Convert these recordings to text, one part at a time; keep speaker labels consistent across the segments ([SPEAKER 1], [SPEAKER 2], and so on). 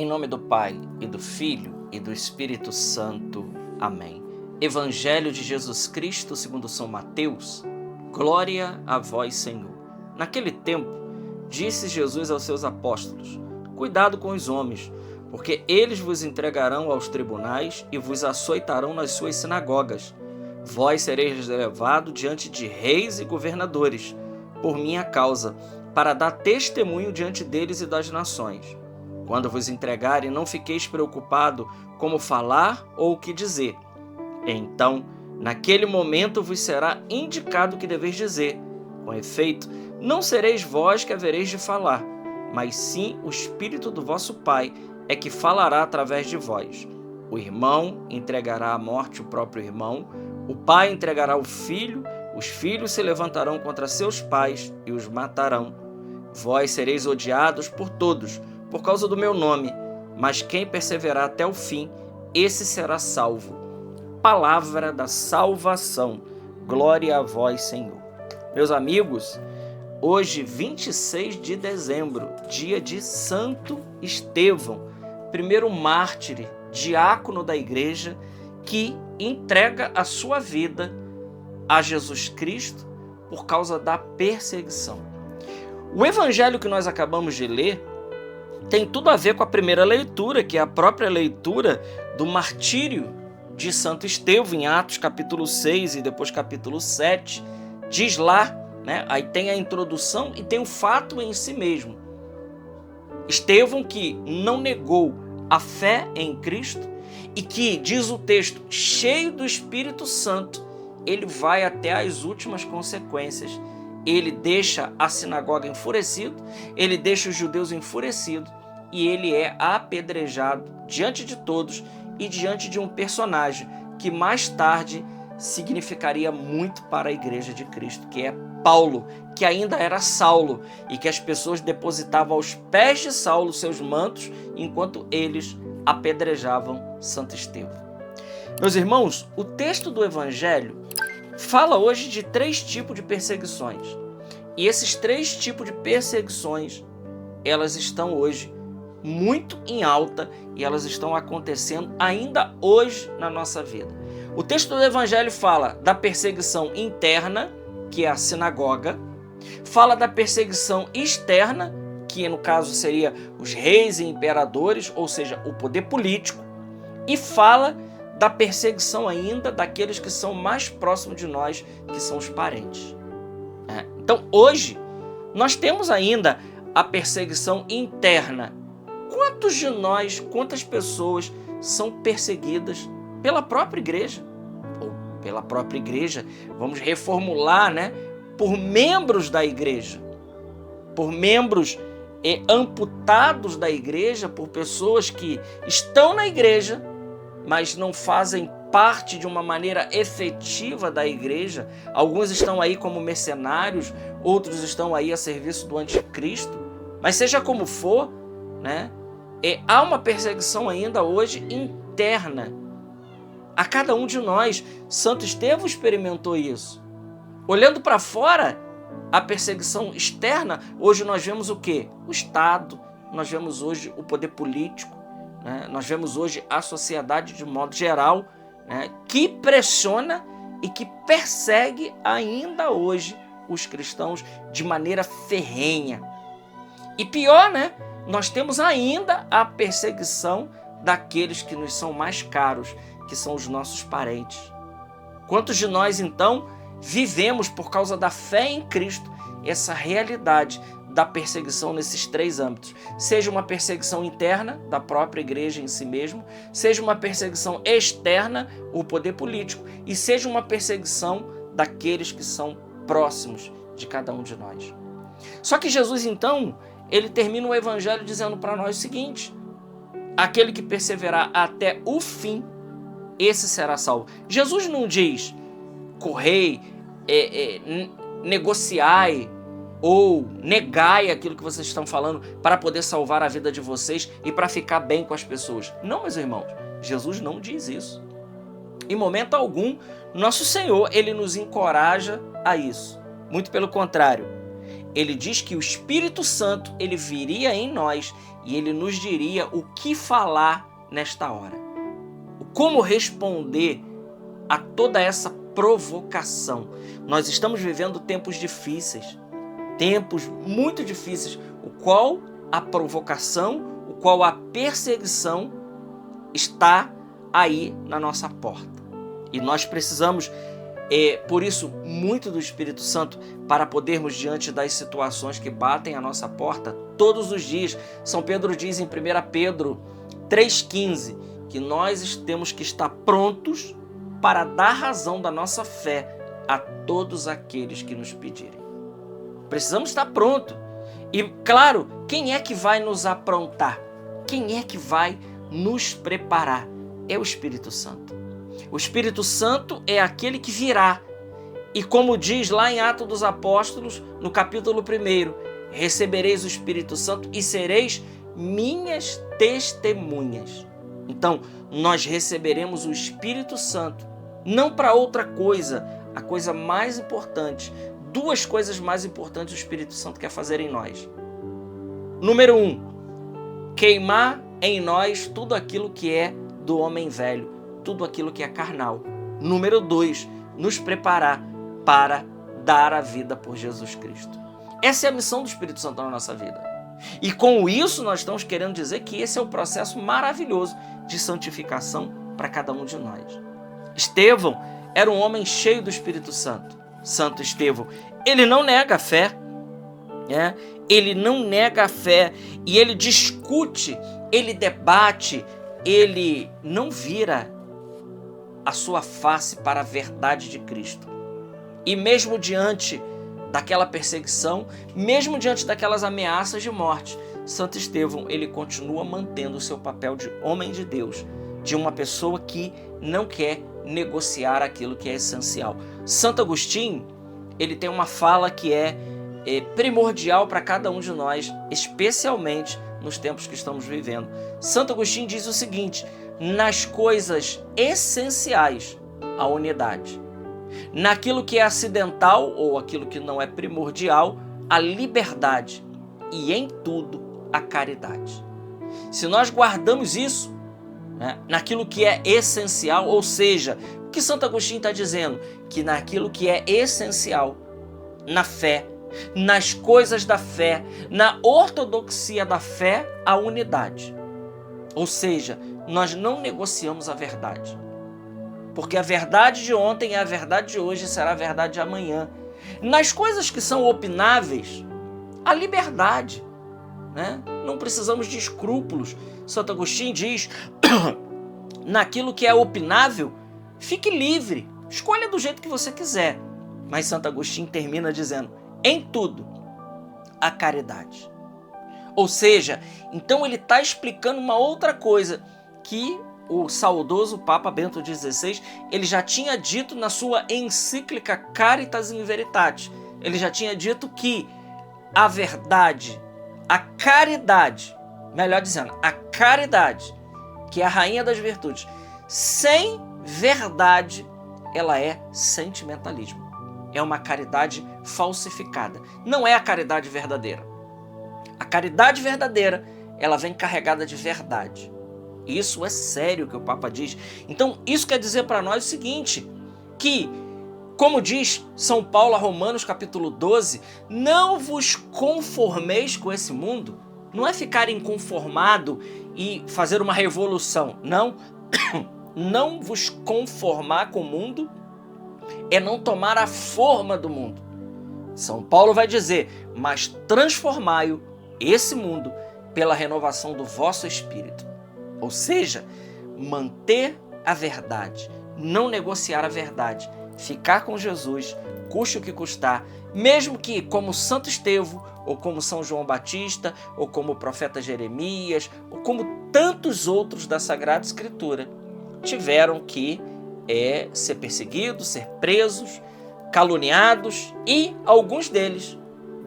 [SPEAKER 1] Em nome do Pai, e do Filho, e do Espírito Santo. Amém. Evangelho de Jesus Cristo segundo São Mateus. Glória a vós, Senhor. Naquele tempo, disse Jesus aos seus apóstolos: Cuidado com os homens, porque eles vos entregarão aos tribunais e vos açoitarão nas suas sinagogas. Vós sereis levados diante de reis e governadores, por minha causa, para dar testemunho diante deles e das nações. Quando vos entregarem, não fiqueis preocupado como falar ou o que dizer. Então, naquele momento vos será indicado o que deveis dizer. Com efeito, não sereis vós que havereis de falar, mas sim o Espírito do vosso Pai é que falará através de vós. O irmão entregará à morte o próprio irmão, o pai entregará o filho, os filhos se levantarão contra seus pais e os matarão. Vós sereis odiados por todos, por causa do meu nome, mas quem perseverar até o fim, esse será salvo. Palavra da salvação. Glória a vós, Senhor. Meus amigos, hoje, 26 de dezembro, dia de Santo Estevão, primeiro mártir, diácono da igreja, que entrega a sua vida a Jesus Cristo por causa da perseguição. O evangelho que nós acabamos de ler tem tudo a ver com a primeira leitura, que é a própria leitura do martírio de Santo Estevão, em Atos capítulo 6 e depois capítulo 7, diz lá, né? Aí tem a introdução e tem o fato em si mesmo. Estevão, que não negou a fé em Cristo e que, diz o texto, cheio do Espírito Santo, ele vai até as últimas consequências. Ele deixa a sinagoga enfurecido, ele deixa os judeus enfurecidos e ele é apedrejado diante de todos e diante de um personagem que mais tarde significaria muito para a igreja de Cristo, que é Paulo, que ainda era Saulo e que as pessoas depositavam aos pés de Saulo seus mantos enquanto eles apedrejavam Santo Estevão. Meus irmãos, o texto do Evangelho fala hoje de 3 tipos de perseguições. E esses 3 tipos de perseguições, elas estão hoje muito em alta e elas estão acontecendo ainda hoje na nossa vida. O texto do Evangelho fala da perseguição interna, que é a sinagoga, fala da perseguição externa, que no caso seria os reis e imperadores, ou seja, o poder político, e fala da perseguição ainda daqueles que são mais próximos de nós, que são os parentes. Então, hoje, nós temos ainda a perseguição interna. Quantos de nós, quantas pessoas são perseguidas pela própria igreja? Ou pela própria igreja, vamos reformular, né? Por membros da igreja, por membros amputados da igreja, por pessoas que estão na igreja, mas não fazem parte de uma maneira efetiva da igreja. Alguns estão aí como mercenários, outros estão aí a serviço do anticristo. Mas seja como for, né? Há uma perseguição ainda hoje interna a cada um de nós. Santo Estevão experimentou isso. Olhando para fora, a perseguição externa, hoje nós vemos o quê? O Estado, nós vemos hoje o poder político, né? Nós vemos hoje a sociedade de modo geral, né? Que pressiona e que persegue ainda hoje os cristãos de maneira ferrenha. E pior, né? Nós temos ainda a perseguição daqueles que nos são mais caros, que são os nossos parentes. Quantos de nós, então, vivemos, por causa da fé em Cristo, essa realidade da perseguição nesses 3 âmbitos? Seja uma perseguição interna, da própria igreja em si mesmo, seja uma perseguição externa, o poder político, e seja uma perseguição daqueles que são próximos de cada um de nós. Só que Jesus, então, ele termina o evangelho dizendo para nós o seguinte: aquele que perseverar até o fim, esse será salvo. Jesus não diz: correi, negociai ou negai aquilo que vocês estão falando para poder salvar a vida de vocês e para ficar bem com as pessoas. Não, meus irmãos, Jesus não diz isso. Em momento algum, nosso Senhor, ele nos encoraja a isso. Muito pelo contrário. ele diz que o Espírito Santo, ele viria em nós e ele nos diria o que falar nesta hora. Como responder a toda essa provocação. Nós estamos vivendo tempos difíceis, tempos muito difíceis, o qual a provocação, o qual a perseguição está aí na nossa porta. E nós precisamos, por isso, muito do Espírito Santo para podermos, diante das situações que batem à nossa porta todos os dias. São Pedro diz em 1 Pedro 3,15 que nós temos que estar prontos para dar razão da nossa fé a todos aqueles que nos pedirem. Precisamos estar prontos. E, claro, quem é que vai nos aprontar? Quem é que vai nos preparar? É o Espírito Santo. O Espírito Santo é aquele que virá. E como diz lá em Atos dos Apóstolos, no capítulo 1, recebereis o Espírito Santo e sereis minhas testemunhas. Então, nós receberemos o Espírito Santo, não para outra coisa, a coisa mais importante, duas coisas mais importantes o Espírito Santo quer fazer em nós. Número 1, queimar em nós tudo aquilo que é do homem velho, tudo aquilo que é carnal. Número 2, nos preparar para dar a vida por Jesus Cristo. Essa é a missão do Espírito Santo na nossa vida. E com isso nós estamos querendo dizer que esse é o processo maravilhoso de santificação para cada um de nós. Estevão era um homem cheio do Espírito Santo. Santo Estevão, ele não nega a fé, ele não nega a fé e ele discute, ele debate, ele não vira a sua face para a verdade de Cristo. E mesmo diante daquela perseguição, mesmo diante daquelas ameaças de morte, Santo Estevão, ele continua mantendo o seu papel de homem de Deus, de uma pessoa que não quer negociar aquilo que é essencial. Santo Agostinho, ele tem uma fala que é primordial para cada um de nós, especialmente nos tempos que estamos vivendo. Santo Agostinho diz o seguinte: nas coisas essenciais, a unidade. Naquilo que é acidental ou aquilo que não é primordial, a liberdade. E em tudo, a caridade. Se nós guardamos isso, naquilo que é essencial, ou seja, o que Santo Agostinho está dizendo? Que naquilo que é essencial, na fé, nas coisas da fé, na ortodoxia da fé, a unidade. Ou seja, nós não negociamos a verdade. Porque a verdade de ontem é a verdade de hoje e será a verdade de amanhã. Nas coisas que são opináveis, a liberdade. Não precisamos de escrúpulos. Santo Agostinho diz, naquilo que é opinável, fique livre, escolha do jeito que você quiser. Mas Santo Agostinho termina dizendo, em tudo, a caridade. Ou seja, então ele está explicando uma outra coisa que o saudoso Papa Bento XVI, ele já tinha dito na sua encíclica Caritas in Veritate. Ele já tinha dito que a verdade, a caridade, melhor dizendo, a caridade, que é a rainha das virtudes, sem verdade, ela é sentimentalismo. É uma caridade falsificada. Não é a caridade verdadeira. A caridade verdadeira, ela vem carregada de verdade. Isso é sério que o Papa diz. Então, isso quer dizer para nós o seguinte, que, como diz São Paulo a Romanos capítulo 12, não vos conformeis com esse mundo. Não é ficar inconformado e fazer uma revolução. Não, não vos conformar com o mundo é não tomar a forma do mundo. São Paulo vai dizer, mas transformai-o, esse mundo, pela renovação do vosso espírito. Ou seja, manter a verdade, não negociar a verdade, ficar com Jesus, custe o que custar, mesmo que, como Santo Estevão, ou como São João Batista, ou como o profeta Jeremias, ou como tantos outros da Sagrada Escritura, tiveram que ser perseguidos, ser presos, caluniados e alguns deles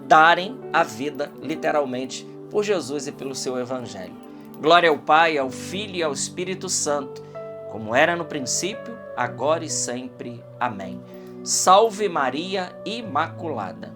[SPEAKER 1] darem a vida, literalmente, por Jesus e pelo seu Evangelho. Glória ao Pai, ao Filho e ao Espírito Santo, como era no princípio, agora e sempre. Amém. Salve Maria Imaculada.